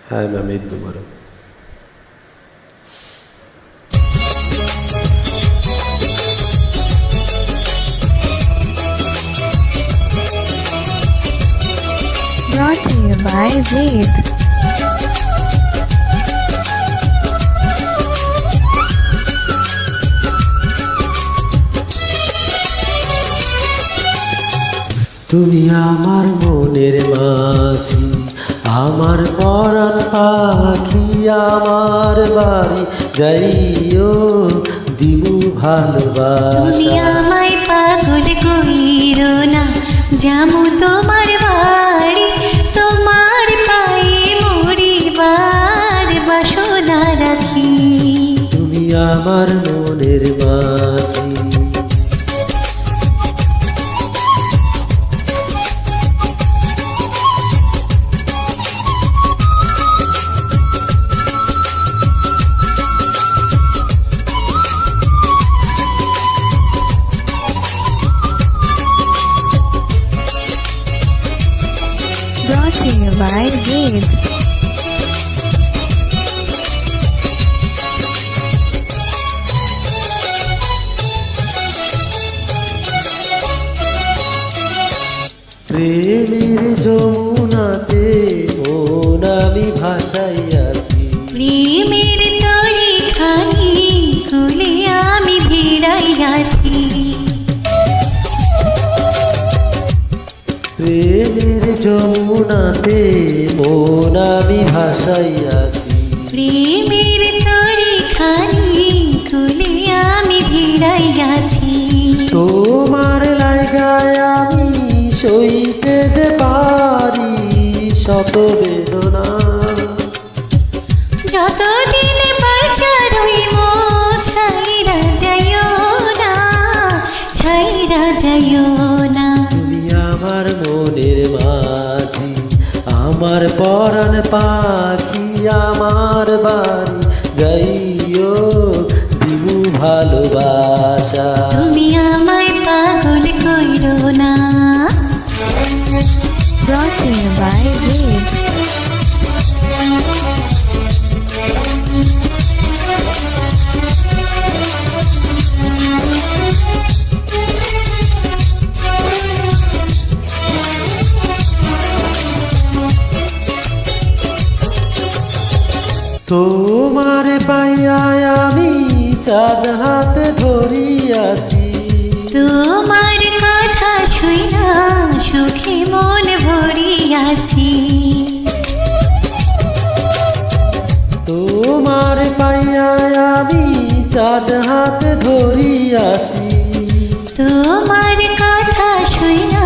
Hi, Mamit Dumaro. Brought to you by Zaid. তুমি আমার মনের মাঝি, আমার পরাণ পাখি, আমার বাড়ি যাইও দিবু তুমি ভালোবাসা। আমায় পাগল কইরো না, যামু তোমার বাড়ি, তোমার পায়ে মরিবার বাসনা রাখি। তুমি আমার মনের মাঝি। Brought to you by Zaid. প্রেমের যমুনাতে মন আমি ভাসাইয়াছি, প্রেমের তরি খানি কুলে আমি ভিড়াইয়াছি। প্রেমের যমুনাতে মন আমি ভাসাইয়াছি। প্রেমের তরি খানি কুলে আমি ভিড়াইয়াছি। তোমার লাগায় আমি সইতে যে পারি শত বেদনা। যতদিন বাঁচা রইব ছাইরা যাইও না, ছাইরা যাইও না। তুমি আমার মনের মাঝি, আমার পরাণ পাখি, আমার বাড়ি যাইও দিবু ভালোবাসা। তুমি আমায় পাগল কইরো না। Brought to you by Zaid. তোমার পাইয়া আমি চাঁদ হাতে ধরিয়াছি। তোমার কথা শুইনা সুখে মন ভরিয়াছি। তোমার পাইয়া আমি চাঁদ হাতে ধরিয়াছি। তোমার কথা শুইনা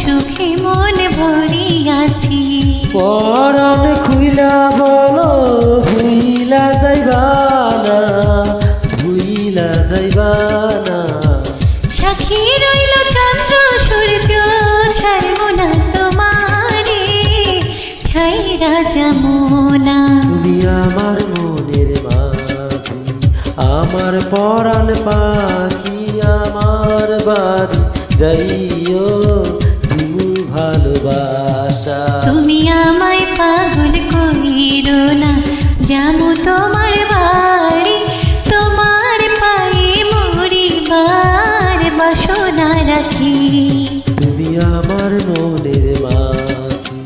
সুখে মন ভরিয়াছি। পরাণ খুইলা বলো ভুইলা যাইবা না, ভুইলা যাইবা না। সাক্ষী রইল চন্দ্র সূর্য, ছাড়ব না তোমারে, ছাইরা যাবো না। তুমি আমার মনের মাঝি, আমার পরাণ পাখি, আমার বাড়ি যাইও দিবু ভালোবাসা। তুমি আমায় পাগল কইরো না, যাবো তোমার বাড়ি, তোমার পায়ে মরিবার বাসনা রাখি। তুমি আমার মনের মাঝি,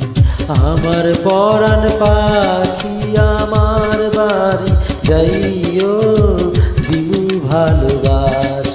আমার পরাণ পাখি, আমার বাড়ি যাইও দিবু ভালোবাসা।